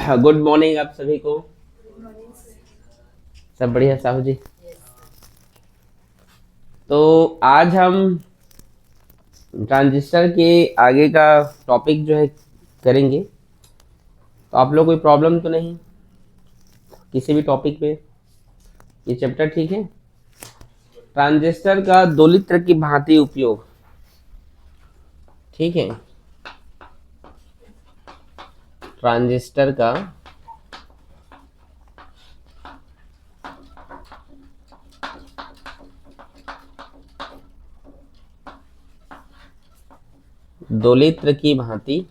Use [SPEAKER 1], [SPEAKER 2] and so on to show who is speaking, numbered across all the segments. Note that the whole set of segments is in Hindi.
[SPEAKER 1] गुड मॉर्निंग आप सभी को। सब बढ़िया साहू जी। तो आज हम ट्रांजिस्टर के आगे का टॉपिक जो है करेंगे। तो आप लोग कोई प्रॉब्लम तो नहीं किसी भी टॉपिक पे? ये चैप्टर ठीक है। ट्रांजिस्टर का दोलित्र की भांति उपयोग, ठीक है। ट्रांजिस्टर का दोलित्र की भांति,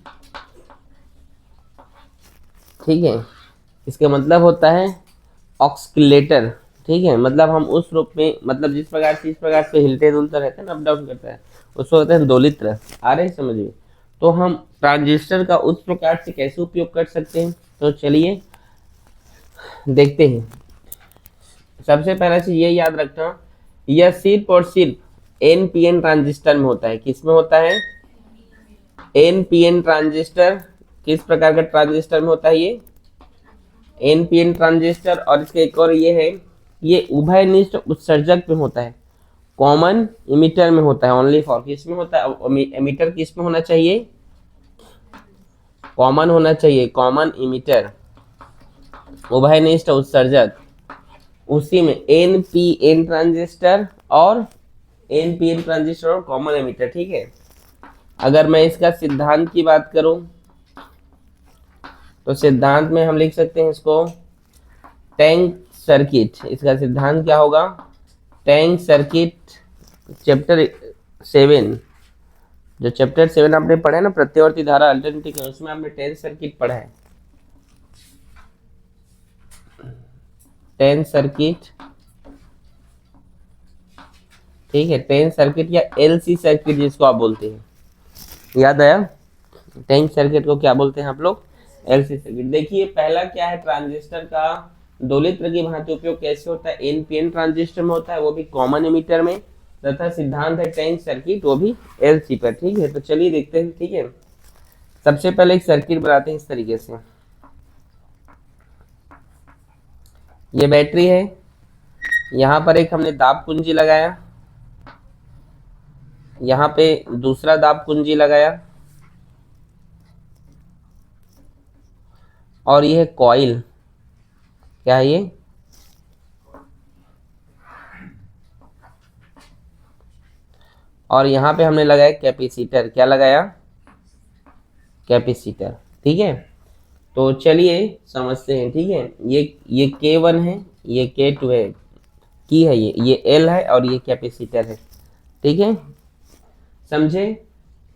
[SPEAKER 1] ठीक है। इसका मतलब होता है ऑक्सीलेटर, ठीक है। मतलब हम उस रूप में, मतलब जिस प्रकार से हिलते डुलते रहते हैं ना, अप डाउन करता है, उसको कहते हैं दोलित्र। आ रहे समझ में? तो हम ट्रांजिस्टर का उस प्रकार से कैसे उपयोग कर सकते हैं, तो चलिए देखते हैं। सबसे पहला चीज ये याद रखना, यह सिर्फ और सिर्फ एनपीएन ट्रांजिस्टर में होता है। किस में होता है? NPN transistor. किस प्रकार का ट्रांजिस्टर में होता है ये? NPN transistor. और इसके एक और ये है, ये उभयनिष्ठ उत्सर्जक में होता है, कॉमन इमिटर में होता है। ओनली फॉर किस में होता है? एमिटर किस में होना चाहिए? कॉमन होना चाहिए, कॉमन इमिटर, उभयनिष्ठ उत्सर्जक। उसी में एनपीएन ट्रांजिस्टर और एनपीएन ट्रांजिस्टर और कॉमन एमिटर, ठीक है। अगर मैं इसका सिद्धांत की बात करूं तो सिद्धांत में हम लिख सकते हैं इसको टैंक सर्किट। इसका सिद्धांत क्या होगा? Tank circuit. चैप्टर 7, जो चैप्टर 7 आपने पढ़ा है ना, प्रत्यावर्ती धारा अल्टरनेटिंग, उसमें आपने टैंक सर्किट पढ़ा है। टैंक सर्किट, ठीक है। टैंक सर्किट या एलसी सर्किट जिसको आप बोलते हैं, याद आया? टैंक सर्किट को क्या बोलते हैं आप लोग? LC circuit. देखिए पहला क्या है, ट्रांजिस्टर का दोलित्र की भांति उपयोग कैसे होता है? एनपीएन ट्रांजिस्टर में होता है, वो भी कॉमन एमिटर में, तथा सिद्धांत है टैंक सर्किट, वो भी एलसी पर, ठीक है। तो चलिए देखते हैं, ठीक है। सबसे पहले एक सर्किट बनाते हैं इस तरीके से। ये बैटरी है, यहाँ पर एक हमने दाब कुंजी लगाया, यहाँ पे दूसरा दाब कुंजी लगाया, और ये है कॉइल। क्या है ये? और यहाँ पे हमने लगाया कैपेसिटर। क्या लगाया? कैपेसिटर, ठीक है। तो चलिए समझते हैं, ठीक है। ये K1 है, ये K2 है, की है, ये L है, और ये कैपेसिटर है, ठीक है। समझे?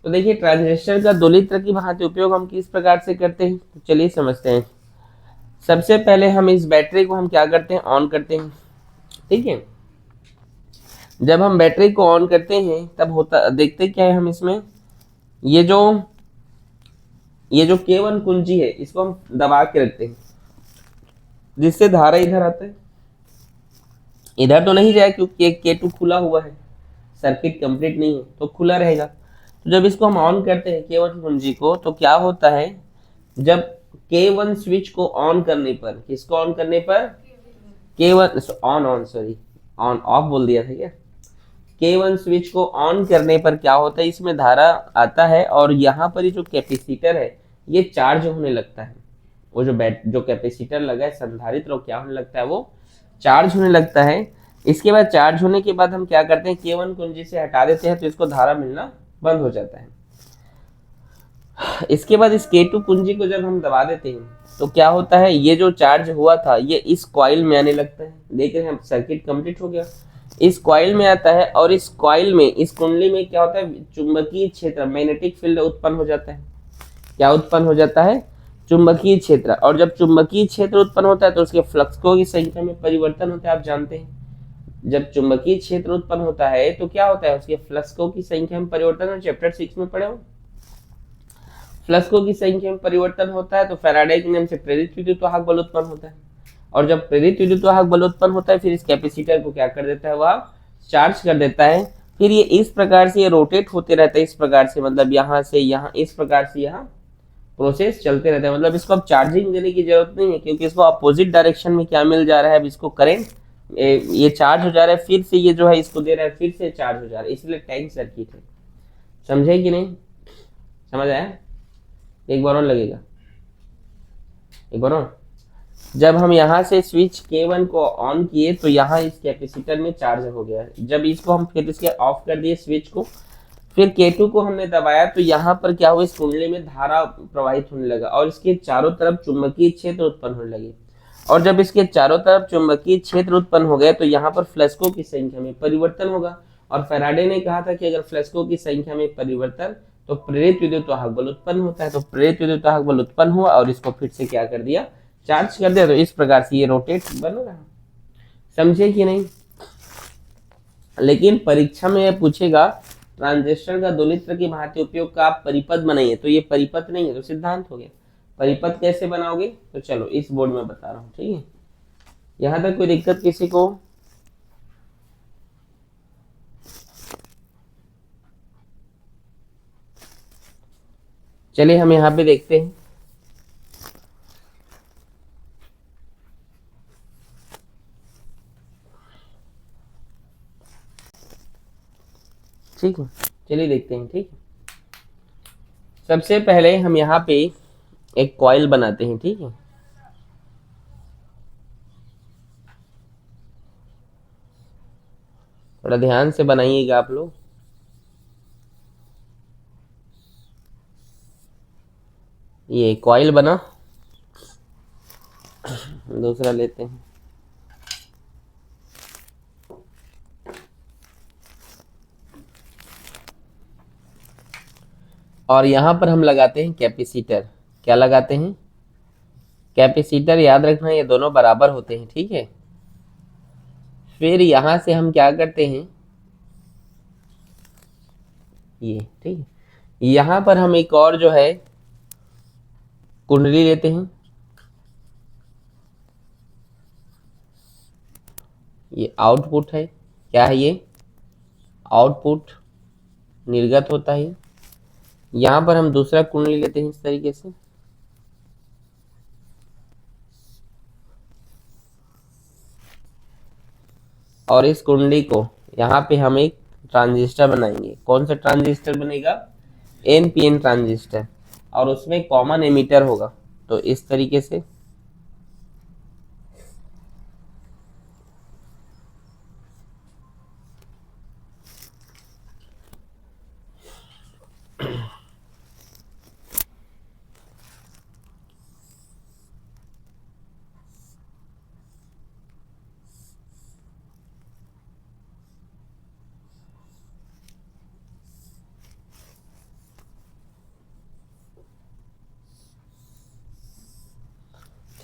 [SPEAKER 1] तो देखिए ट्रांजिस्टर का दोलित्र की भांति उपयोग हम किस प्रकार से करते हैं, तो चलिए समझते हैं। सबसे पहले हम इस बैटरी को हम क्या करते हैं? ऑन करते हैं, ठीक है। जब हम बैटरी को ऑन करते हैं तब होता, देखते क्या है हम इसमें, ये जो K1 कुंजी है, इसको हम दबा के रखते हैं, जिससे धारा इधर आता है। इधर तो नहीं जाए क्योंकि K2 खुला हुआ है, सर्किट कंप्लीट नहीं है, तो खुला रहेगा। तो जब इसको हम ऑन करते हैं K1 कुंजी को, तो क्या होता है, जब K1 स्विच को ऑन करने पर, किसको ऑन करने पर? K1 ऑन ऑफ बोल दिया था क्या? K1 स्विच को ऑन करने पर क्या होता है, इसमें धारा आता है, और यहाँ पर ये जो कैपेसिटर है ये चार्ज होने लगता है। वो जो कैपेसिटर लगा है संधारित्र, वो क्या होने लगता है? वो चार्ज होने लगता है। इसके बाद चार्ज होने के बाद हम क्या करते हैं, K1 कुंजी से हटा देते हैं, तो इसको धारा मिलना बंद हो जाता है। इसके बाद इस K2 कुंजी को जब हम दबा देते हैं तो क्या होता है, ये जो चार्ज हुआ था ये इस कॉइल में आने लगता है। देख रहे हैं, सर्किट कंप्लीट हो गया, इस कॉइल में आता है, और इस कॉइल में, इस कुंडली में क्या होता है, चुंबकीय क्षेत्र, मैग्नेटिक फील्ड उत्पन्न हो जाता है। क्या उत्पन्न हो जाता है? चुंबकीय क्षेत्र। और जब चुंबकीय क्षेत्र उत्पन्न होता है तो उसके फ्लक्सों की संख्या में परिवर्तन होता है। आप जानते हैं जब चुंबकीय क्षेत्र उत्पन्न होता है तो क्या होता है, उसके फ्लक्सों की संख्या में परिवर्तन। और चैप्टर 6 में पढ़े हो, फ्लक्सों की संख्या में परिवर्तन होता है तो फैराडे के नियम से प्रेरित विद्युत वाहक बल उत्पन्न होता है। और जब प्रेरित विद्युत वाहक बल उत्पन्न होता है, फिर इस कैपेसिटर को क्या कर देता है, वह चार्ज कर देता है। फिर ये इस प्रकार से ये रोटेट होते रहता है, इस प्रकार से, मतलब यहाँ से यहाँ, इस प्रकार से यहाँ प्रोसेस चलते रहते हैं, मतलब इसको अब चार्जिंग देने की जरूरत नहीं है, क्योंकि इसको अपोजिट डायरेक्शन में क्या मिल जा रहा है, अब इसको करंट, ये चार्ज हो जा रहा है, फिर से ये जो है इसको दे रहा है, फिर से चार्ज हो जा रहा है, इसलिए टैंक सर्किट है। समझे कि नहीं? समझ आया? एक बार और लगेगा, एक बार और। जब हम यहाँ से स्विच K1 को ऑन किए तो यहाँ इस कैपेसिटर में चार्ज हो गया है। जब इसको हम फिर इसके ऑफ कर दिए स्विच को, फिर K2 को हमने दबाया तो यहाँ पर क्या हुआ, इस कुंडली में धारा प्रवाहित होने लगा और इसके चारों तरफ चुंबकीय क्षेत्र उत्पन्न होने लगे। और जब इसके चारों तरफ चुंबकीय क्षेत्र उत्पन्न हो गए तो यहाँ पर फ्लैशकों की संख्या में परिवर्तन होगा। और फैराडे ने कहा था कि अगर फ्लैशकों की संख्या में परिवर्तन तो प्रेरित विद्युत वाहक बल उत्पन्न होता है। तो प्रेरित विद्युत वाहक बल उत्पन्न हुआ और इसको फिर से क्या कर दिया, चार्ज कर दिया। तो इस प्रकार से ये रोटेट बन रहा। समझे कि नहीं? लेकिन परीक्षा में यह पूछेगा ट्रांजिस्टर का दोलित्र की भांति उपयोग का आप परिपथ बनाइए, तो ये परिपथ नहीं है, तो सिद्धांत हो गया। परिपथ कैसे बनाओगे, तो चलो इस बोर्ड में बता रहा हूँ, ठीक है? यहां तक कोई दिक्कत किसी को? चलिए हम यहाँ पे देखते हैं। ठीक है, चलिए देखते हैं। ठीक है, सबसे पहले हम यहाँ पे एक कॉइल बनाते हैं। ठीक है, थोड़ा ध्यान से बनाइएगा आप लोग। ये कॉइल बना, दूसरा लेते हैं। और यहां पर हम लगाते हैं कैपेसिटर। क्या लगाते हैं? कैपेसिटर। याद रखना ये दोनों बराबर होते हैं। ठीक है, फिर यहां से हम क्या करते हैं, ये ठीक है, यहां पर हम एक और जो है कुंडली लेते हैं। ये आउटपुट है। क्या है ये? आउटपुट निर्गत होता है। यहां पर हम दूसरा कुंडली लेते हैं इस तरीके से। और इस कुंडली को यहाँ पे हम एक ट्रांजिस्टर बनाएंगे। कौन सा ट्रांजिस्टर बनेगा? NPN transistor. और उसमें कॉमन एमिटर होगा। तो इस तरीके से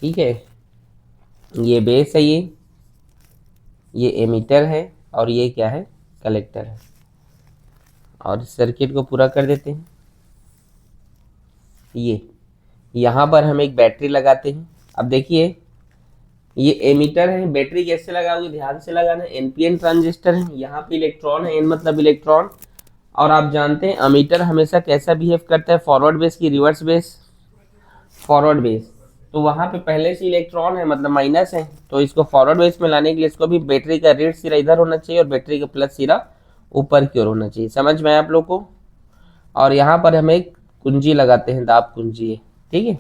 [SPEAKER 1] ठीक है, ये बेस है, ये एमिटर है और ये क्या है? कलेक्टर है। और इस सर्किट को पूरा कर देते हैं। ये यहाँ पर हम एक बैटरी लगाते हैं। अब देखिए, ये एमिटर है, बैटरी कैसे लगाओगे, ध्यान से लगाना। NPN ट्रांजिस्टर है, यहाँ पे इलेक्ट्रॉन है, N मतलब इलेक्ट्रॉन। और आप जानते हैं अमीटर हमेशा कैसा बिहेव करता है, फॉरवर्ड बेस की रिवर्स बेस? Forward base. तो वहां पे पहले से इलेक्ट्रॉन है, मतलब माइनस है, तो इसको फॉरवर्ड बेस में लाने के लिए इसको भी बैटरी का ऋण सिरा इधर होना चाहिए और बैटरी का प्लस सिरा ऊपर की ओर होना चाहिए। समझ में आया आप लोग को? और यहाँ पर हम एक कुंजी लगाते हैं, दाब कुंजी है। ठीक है,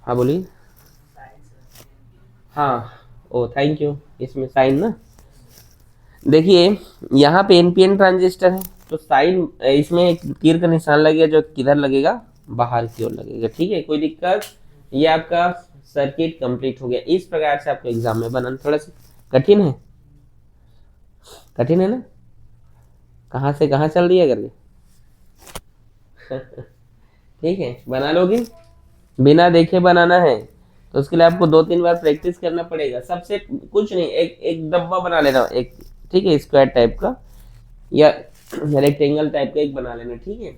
[SPEAKER 1] हाँ बोलिए। हाँ, ओ थैंक यू। इसमें साइन ना, देखिए यहाँ पे NPN ट्रांजिस्टर है, तो साइन इसमें एक तीर का निशान लगेगा, जो किधर लगेगा? बाहर की ओर लगेगा। ठीक है, कोई दिक्कत? ये आपका सर्किट कंप्लीट हो गया। इस प्रकार से आपको एग्जाम में बनाना थोड़ा सा कठिन है, कठिन है ना? कहाँ से कहाँ चल रही है करके? ठीक है, बना लोगे? बिना देखे बनाना है, तो उसके लिए आपको 2-3 बार प्रैक्टिस करना पड़ेगा। सबसे कुछ नहीं, एक डब्बा बना लेना एक, ठीक है, स्क्वायर टाइप का या रेक्टेंगल टाइप का एक बना लेना। ठीक है,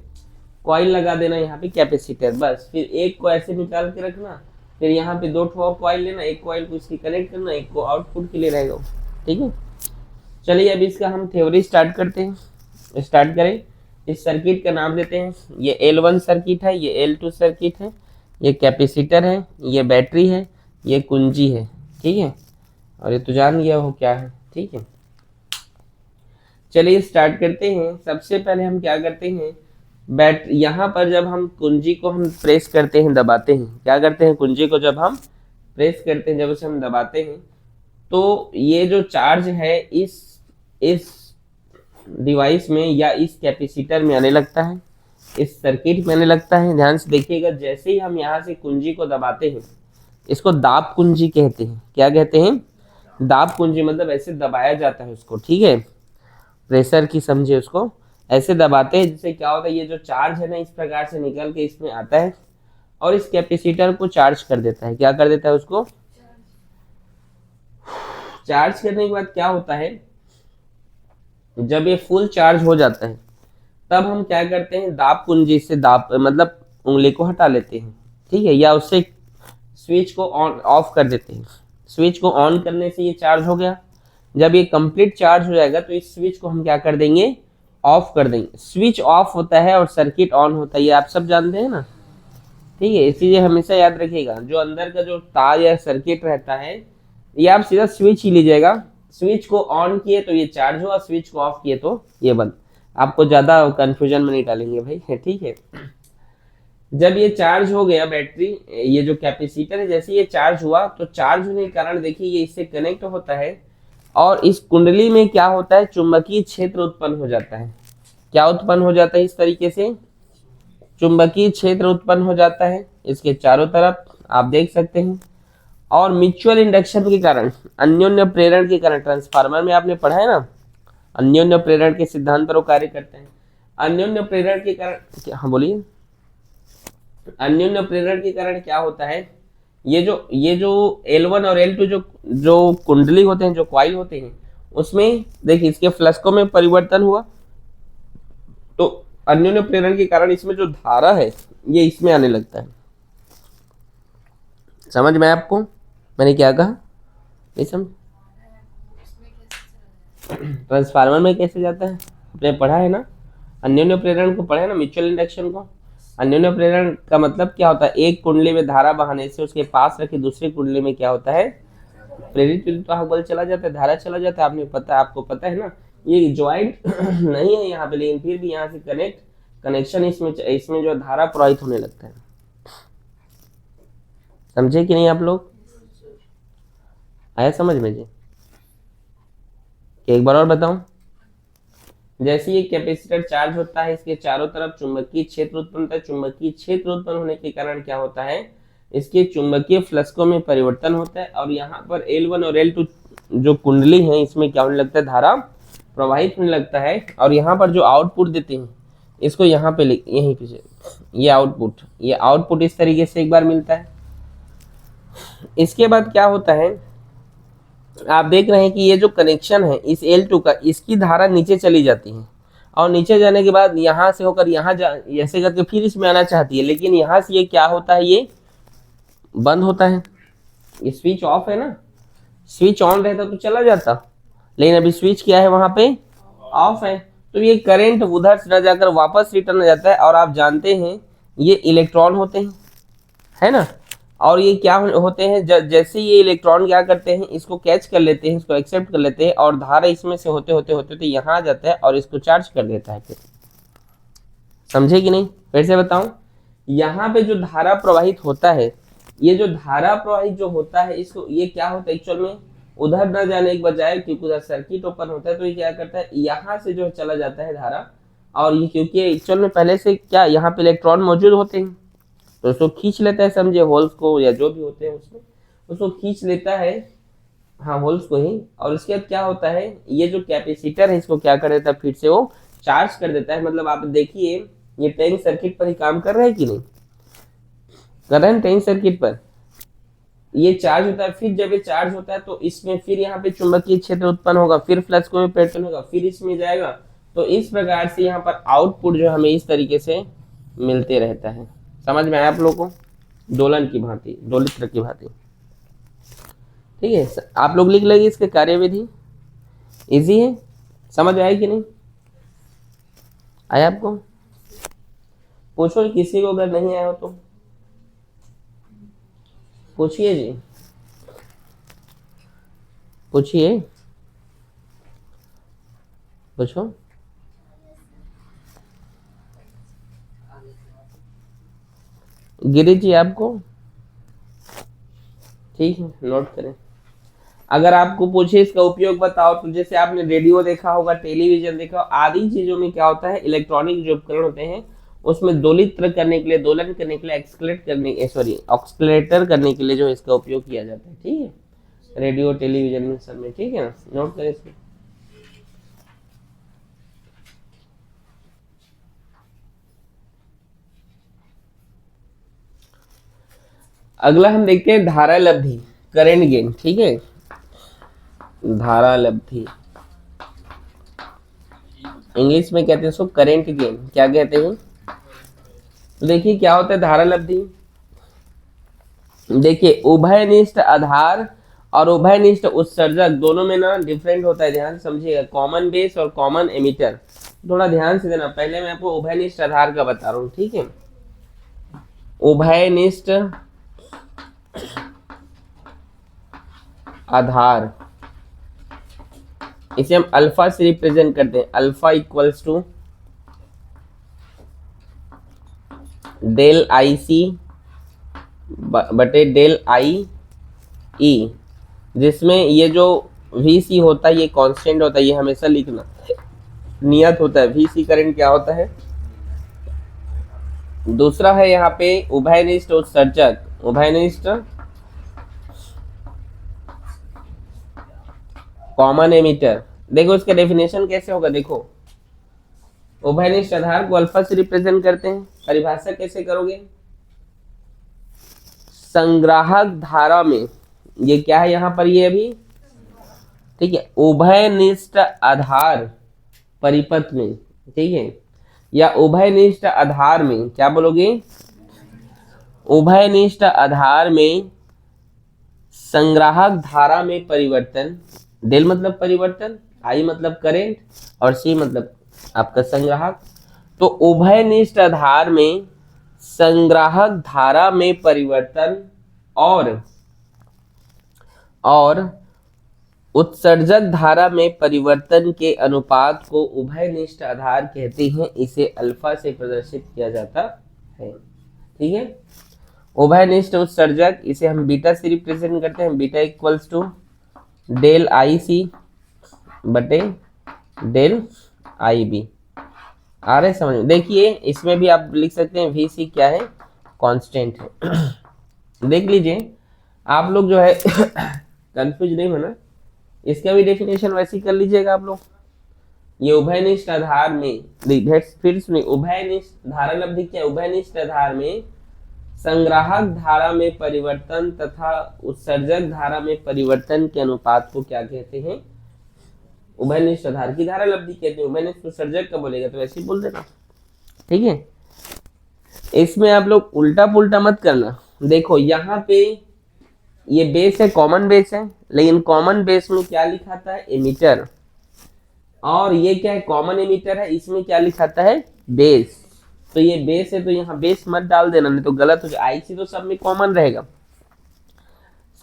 [SPEAKER 1] कॉइल लगा देना यहाँ पे, कैपेसिटर, बस। फिर एक को ऐसे निकाल के रखना, फिर यहाँ पे 2 और कॉइल लेना, एक कॉइल को इसकी कनेक्ट करना, एक को आउटपुट के लिए रहेगा। ठीक है, चलिए अब इसका हम थ्योरी स्टार्ट करते हैं। स्टार्ट करें। इस सर्किट का नाम देते हैं, ये L1 सर्किट है, ये L2 सर्किट है, ये कैपेसिटर है, ये बैटरी है, ये कुंजी है, ठीक है। और ये तो जान गया हो क्या है, ठीक है। चलिए स्टार्ट करते हैं। सबसे पहले हम क्या करते हैं, यहाँ पर जब हम कुंजी को हम प्रेस करते हैं, दबाते हैं, क्या करते हैं, कुंजी को जब हम प्रेस करते हैं, जब उसे हम दबाते हैं, तो ये जो चार्ज है इस डिवाइस में या इस कैपेसिटर में आने लगता है, इस सर्किट में आने लगता है। ध्यान से देखिएगा, जैसे ही हम यहाँ से कुंजी को दबाते हैं, इसको दाब कुंजी कहते हैं। क्या कहते हैं, दाब कुंजी, मतलब ऐसे दबाया जाता है उसको, ठीक है, प्रेशर की समझे उसको, ऐसे दबाते हैं, जिससे क्या होता है, ये जो चार्ज है ना इस प्रकार से निकल के इसमें आता है और इस कैपेसिटर को चार्ज कर देता है। क्या कर देता है, उसको चार्ज करने के बाद क्या होता है, जब ये फुल चार्ज हो जाता है तब हम क्या करते हैं, दाब कुंजी से दाब मतलब उंगली को हटा लेते हैं, ठीक है, या उससे स्विच को ऑन ऑफ कर देते हैं। स्विच को ऑन करने से ये चार्ज हो गया। जब ये कंप्लीट चार्ज हो जाएगा तो इस स्विच को हम क्या कर देंगे, ऑफ कर देंगे। स्विच ऑफ होता है और सर्किट ऑन होता है, ये आप सब जानते हैं ना, ठीक है। इसीलिए हमेशा याद रखिएगा, जो अंदर का जो तार या सर्किट रहता है, ये आप सीधा स्विच ही लीजिएगा। स्विच को ऑन किए तो ये चार्ज हुआ, स्विच को ऑफ किए तो ये बंद। आपको ज्यादा कंफ्यूजन में नहीं डालेंगे भाई, ठीक है। जब ये चार्ज हो गया बैटरी, ये जो कैपेसिटर है, जैसे ये चार्ज हुआ तो चार्ज होने के कारण देखिए ये इससे कनेक्ट होता है और इस कुंडली में क्या होता है, चुंबकीय क्षेत्र उत्पन्न हो जाता है। क्या उत्पन्न हो जाता है, इस तरीके से चुंबकीय क्षेत्र उत्पन्न हो जाता है इसके चारों तरफ, आप देख सकते हैं। और म्यूचुअल इंडक्शन के कारण, अन्योन्य प्रेरण के कारण, ट्रांसफार्मर में आपने पढ़ा है ना, अन्योन्य प्रेरण के सिद्धांत पर कार्य करते हैं। अन्योन्य प्रेरण के कारण, हाँ बोलिए, अन्योन्य प्रेरण के कारण क्या होता है, ये जो L1 और L2 जो कुंडली होते हैं, जो कॉइल होते हैं, उसमें देखिए इसके फ्लक्सों में परिवर्तन हुआ, तो अन्योन्य प्रेरण के कारण इसमें जो धारा है ये इसमें आने लगता है। समझ में आपको मैंने क्या कहा, नहीं समझ? ट्रांसफार्मर में कैसे जाता है, आपने पढ़ा है ना, अन्योन्य प्रेरण को पढ़ा है ना, म्यूचुअल इंडक्शन को। अन्योन्य प्रेरण का मतलब क्या होता है, एक कुंडली में धारा बहाने से उसके पास रखे दूसरी कुंडली में क्या होता है, प्रेरित विद्युत वाहक बल चला जाता है, धारा चला जाता है। आपको पता है ना, ये ज्वाइंट नहीं है यहाँ पे, लेकिन फिर भी यहाँ से कनेक्शन इसमें जो धारा प्रवाहित होने लगता है। समझे कि नहीं आप लोग, आया समझ में जी? एक बार और बताऊं, जैसे ये कैपेसिटर चार्ज होता है, इसके चारों तरफ चुंबकीय क्षेत्र उत्पन्न होता है। चुंबकीय क्षेत्र उत्पन्न होने के कारण क्या होता है, इसके चुंबकीय फ्लक्सों में परिवर्तन होता है और यहाँ पर L1 और L2 जो कुंडली है इसमें क्या होने लगता है, धारा प्रवाहित होने लगता है। और यहाँ पर जो आउटपुट देते हैं, इसको यहाँ पे यहीं पीछे ये आउटपुट इस तरीके से एक बार मिलता है। इसके बाद क्या होता है, आप देख रहे हैं कि ये जो कनेक्शन है इस L2 का, इसकी धारा नीचे चली जाती है और नीचे जाने के बाद यहाँ से होकर यहाँ ऐसे करके फिर इसमें आना चाहती है, लेकिन यहाँ से ये क्या होता है, ये बंद होता है। ये स्विच ऑफ है ना, स्विच ऑन रहता तो चला जाता, लेकिन अभी स्विच क्या है, वहां पे ऑफ है, तो ये करंट उधर से न जाकर वापस रिटर्न आ जाता है। और आप जानते हैं ये इलेक्ट्रॉन होते हैं, है ना, और ये क्या होते हैं, जैसे ये इलेक्ट्रॉन क्या करते हैं, इसको कैच कर लेते हैं, इसको एक्सेप्ट कर लेते हैं और धारा इसमें से होते होते यहाँ आ जाता है और इसको चार्ज कर देता है। फिर समझे कि नहीं, फिर से बताऊं, यहाँ पे जो धारा प्रवाहित होता है, ये जो धारा प्रवाहित जो होता है, इसको ये क्या होता है एक्चुअल में, उधर न जाने के बजाय, क्योंकि उधर सर्किट ओपन होता है तो ये क्या करता है, यहाँ से जो चला जाता है धारा। और ये क्योंकि एक्चुअल में पहले से क्या यहाँ पे इलेक्ट्रॉन मौजूद होते हैं तो उसको खींच लेता है, समझे, होल्स को या जो भी होते हैं उसमें, उसको खींच लेता है, हाँ होल्स को ही। और उसके बाद क्या होता है, ये जो कैपेसिटर है इसको क्या कर देता है, फिर से वो चार्ज कर देता है। मतलब आप देखिए ये टैंक सर्किट पर ही काम कर रहा है कि नहीं, कर रहे हैं टैंक सर्किट पर, ये चार्ज होता है। फिर जब ये चार्ज होता है तो इसमें फिर यहाँ पे चुंबकीय क्षेत्र उत्पन्न होगा, फिर फ्लक्स में परिवर्तन होगा, फिर इसमें जाएगा। तो इस प्रकार से यहाँ पर आउटपुट जो हमें इस तरीके से मिलते रहता है। समझ में आया आप लोगों को, दोलन की भांति, दोलित्र की भांति, ठीक है। आप लोग लिख लेंगे इसके कार्यविधि, इजी है, समझ आए कि नहीं, आया आपको? पूछो किसी को, अगर नहीं आया हो तो पूछिए जी, पूछिए, पूछो। गिरी जी आपको? ठीक है, नोट करें। अगर आपको पूछे इसका उपयोग बताओ, तो जैसे आपने रेडियो देखा होगा, टेलीविजन देखा होगा, आदि चीजों में क्या होता है, इलेक्ट्रॉनिक जो उपकरण होते हैं उसमें दोलित्र करने के लिए, दोलन करने के लिए, एक्सक्लेट करने, सॉरी ऑक्सलेटर करने के लिए जो इसका उपयोग किया जाता है। ठीक है, रेडियो टेलीविजन में सब में। ठीक है ना, नोट करें इसको। अगला हम देखते हैं धारा लब्धि, करेंट गेन। ठीक है, धारा लब्धि इंग्लिश में कहते हैं इसको करेंट गेन। क्या कहते हैं? तो देखिए क्या होता है धारा लब्धि। देखिए उभयनिष्ठ आधार और उभयनिष्ठ उत्सर्जक दोनों में ना डिफरेंट होता है, ध्यान समझिएगा। कॉमन बेस और कॉमन एमिटर, थोड़ा ध्यान से देना। पहले मैं आपको उभयनिष्ठ आधार का बता रहा हूँ। ठीक है, उभयनिष्ठ आधार, इसे हम अल्फा से रिप्रेजेंट करते हैं। Alpha equals to del I C बटे डेल आई ई, जिसमें ये जो वी सी होता है ये कांस्टेंट होता है, ये हमेशा लिखना नियत होता है। वी सी करंट क्या होता है। दूसरा है यहाँ पे उभयनिष्ठ उत्सर्जक, उभयनिष्ठ कॉमन एमिटर। देखो इसका डेफिनेशन कैसे होगा, देखो उभयनिष्ठ आधार को अल्फा से रिप्रेजेंट करते हैं। परिभाषा कैसे करोगे, संग्राहक धारा में, ये क्या है यहाँ पर, ये अभी ठीक है, उभयनिष्ठ आधार परिपथ में। ठीक है, या उभयनिष्ठ आधार में, क्या बोलोगे, उभयनिष्ठ आधार में संग्राहक धारा में परिवर्तन। डेल मतलब परिवर्तन, आई मतलब करेंट, और सी मतलब आपका संग्राहक। तो उभयनिष्ठ आधार में संग्राहक धारा में परिवर्तन और उत्सर्जक धारा में परिवर्तन के अनुपात को उभयनिष्ठ आधार कहते हैं। इसे अल्फा से प्रदर्शित किया जाता है। ठीक है, उभयनिष्ठ उत्सर्जक इसे हम बीटा से रिप्रेजेंट करते हैं। Beta equals to del I C बटे डेल आई बी। आ रहे समझ में? देखिए इसमें भी आप लिख सकते हैं वी सी क्या है, कांस्टेंट है। देख लीजिए आप लोग जो है कंफ्यूज नहीं होना, इसका भी डेफिनेशन वैसे ही कर लीजिएगा आप लोग। ये उभयनिष्ठ आधार में, फिर सुनिए, उभयनिष्ठ धारा लब्धि क्या है, उभयनिष्ठ आधार में संग्राहक धारा में परिवर्तन तथा उत्सर्जक धारा में परिवर्तन के अनुपात को क्या कहते हैं, उभयनिष्ठ आधार की धारा लब्धि कहते हैं। उभयनिष्ठ उत्सर्जक का बोलेगा तो ऐसे ही बोल देना। ठीक है, इसमें आप लोग उल्टा पुल्टा मत करना। देखो यहाँ पे ये बेस है, कॉमन बेस है, लेकिन कॉमन बेस में क्या लिखा था है, एमिटर, और ये क्या है, कॉमन एमिटर है, इसमें क्या लिखा था है, बेस। तो ये बेस है तो यहाँ बेस मत डाल देना, नहीं तो गलत हो जाए। आईसी तो सब में कॉमन रहेगा,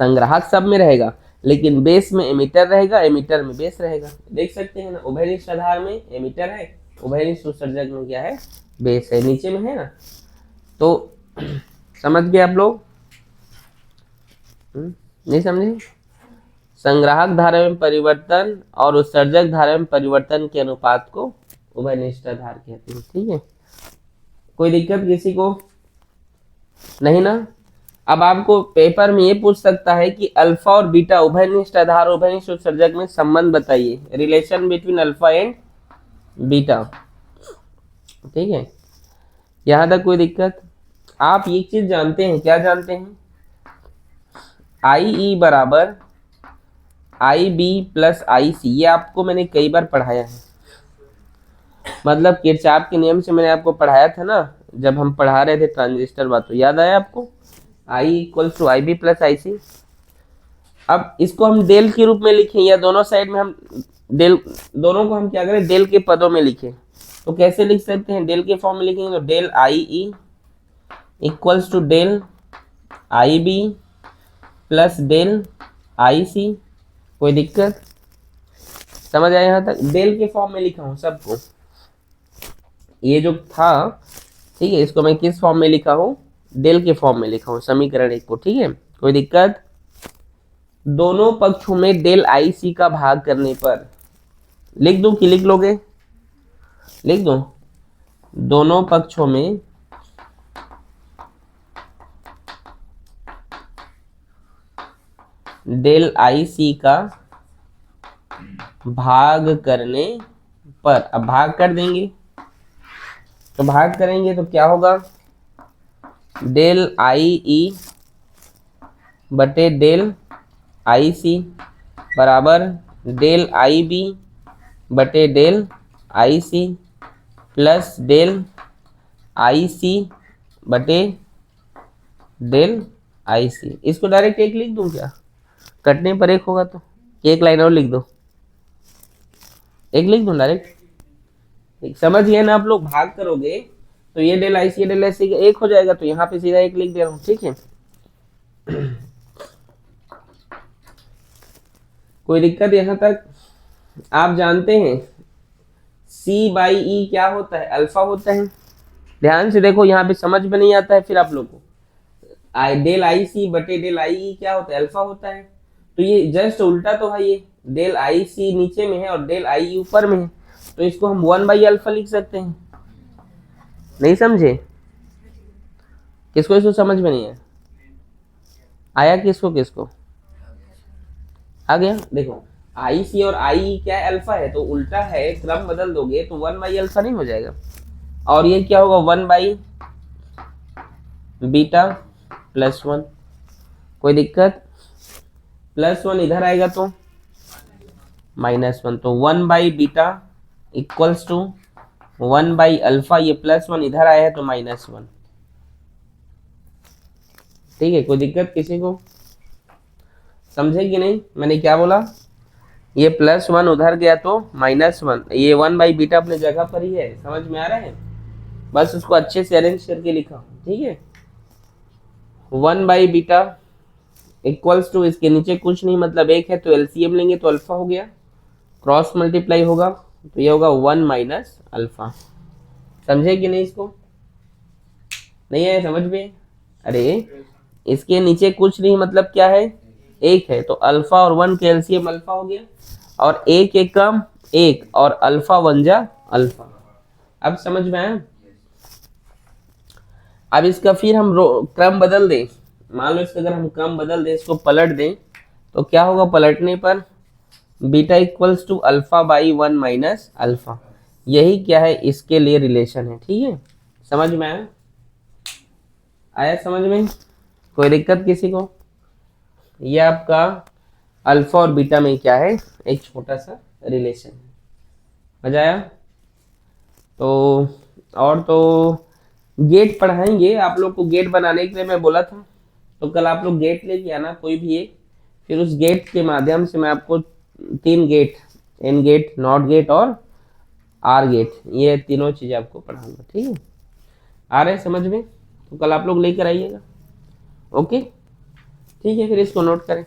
[SPEAKER 1] संग्राहक सब में रहेगा, लेकिन बेस में एमिटर रहेगा, एमिटर में बेस रहेगा। देख सकते हैं ना, उभयनिष्ठ आधार में एमिटर है, उभयनिष्ठ उत्सर्जक में क्या है, बेस है, नीचे में है ना। तो समझ गए आप लोग? नहीं समझे? संग्राहक धारा में परिवर्तन और उत्सर्जक धारा में परिवर्तन के अनुपात को उभयनिष्ठ आधार कहते हैं। ठीक है, कोई दिक्कत किसी को नहीं ना? अब आपको पेपर में ये पूछ सकता है कि अल्फा और बीटा उभयनिष्ठ आधार उभयनिष्ठ उत्सर्जक में संबंध बताइए, relation between alpha and beta. ठीक है, यहां तक कोई दिक्कत? आप ये चीज जानते हैं, क्या जानते हैं, आई ई बराबर आई बी प्लस आई सी, ये आपको मैंने कई बार पढ़ाया है। मतलब किरचॉफ के नियम से मैंने आपको पढ़ाया था ना, जब हम पढ़ा रहे थे ट्रांजिस्टर बात, तो याद आया आपको, I equals to I B plus I C. अब इसको हम डेल के रूप में लिखें, या दोनों साइड में हम डेल, दोनों को हम क्या करें, डेल के पदों में लिखें। तो कैसे लिख सकते हैं, डेल के फॉर्म में लिखेंगे तो del I E equals to del I B plus del I C. कोई दिक्कत, समझ आया यहाँ तक? डेल के फॉर्म में लिखा हूँ सबको, ये जो था, ठीक है, इसको मैं किस फॉर्म में लिखा हूँ, डेल के फॉर्म में लिखा हूँ समीकरण एक को, ठीक है। कोई दिक्कत, दोनों पक्षों में डेल आई सी का भाग करने पर लिख दूं कि लिख लोगे, लिख दूं, दोनों पक्षों में डेल आई सी का भाग करने पर, अब भाग कर देंगे, तो भाग करेंगे तो क्या होगा, डेल आई ई बटे डेल आई सी बराबर डेल आई बी बटे del I C plus del I C बटे डेल आई सी। इसको डायरेक्ट एक लिख दूं क्या, कटने पर एक होगा तो एक लाइन और लिख दो, एक लिख दूं डायरेक्ट। समझ गए ना आप लोग, भाग करोगे तो ये del I C del I सी एक हो जाएगा, तो यहाँ पे सीधा एक लिख दे रहा हूँ, ठीक है। कोई दिक्कत यहाँ तक? आप जानते हैं C बाई ई क्या होता है, अल्फा होता है। ध्यान से देखो, यहाँ पे समझ में नहीं आता है फिर आप लोग को, डेल आई सी बटे डेल आई ई क्या होता है, अल्फा होता है। तो ये जस्ट उल्टा तो है, ये डेल आई सी नीचे में है और डेल आई ई ऊपर में है, तो इसको हम 1/अल्फा लिख सकते हैं। नहीं समझे? किसको इसको समझ में नहीं है आया, किसको किसको आ गया? देखो आई सी और आई क्या है, अल्फा है, तो उल्टा है, क्रम बदल दोगे तो 1/अल्फा नहीं हो जाएगा, और ये क्या होगा 1/बीटा प्लस 1। कोई दिक्कत? प्लस 1 इधर आएगा तो -1, तो 1/बीटा इक्वल्स टू 1/अल्फा, ये +1 इधर आया है तो -1। ठीक है, कोई दिक्कत किसी को? समझे कि नहीं मैंने क्या बोला? ये +1 उधर गया तो -1, ये 1/बीटा अपने जगह पर ही है, समझ में आ रहा है? बस उसको अच्छे से अरेंज करके लिखा, ठीक है। 1/बीटा इक्वल्स टू, इसके नीचे कुछ नहीं मतलब एक है, तो एलसीएम लेंगे तो अल्फा हो गया, क्रॉस मल्टीप्लाई होगा तो ये होगा 1 - अल्फा। समझे कि नहीं? इसको नहीं है समझ में? अरे इसके नीचे कुछ नहीं मतलब क्या है, एक है, तो अल्फा और 1 के एलसीएम अल्फा हो गया, और एक एक कम एक, और अल्फा 1 जा अल्फा। अब समझ में आया? अब इसका फिर हम क्रम बदल दें, मान लो इसका अगर हम क्रम बदल दें, इसको पलट दें, तो क्या होगा पलटने पर, beta equals to alpha by 1 - alpha. यही क्या है, इसके लिए रिलेशन है, ठीक है। समझ में आया? आया समझ में? कोई दिक्कत किसी को? ये आपका अल्फा और बीटा में क्या है, एक छोटा सा रिलेशन है। मजा आया? तो और तो गेट पढ़ाएंगे आप लोग को, गेट बनाने के लिए मैं बोला था, तो कल आप लोग गेट लेके आना कोई भी एक, फिर उस गेट के माध्यम से मैं आपको 3 gate, AND gate, NOT gate और आर गेट, ये तीनों चीज़ें आपको पढ़ाऊंगा, ठीक है। आ रहे हैं समझ में? तो कल आप लोग लेकर आइएगा, ओके ठीक है। फिर इसको नोट करें।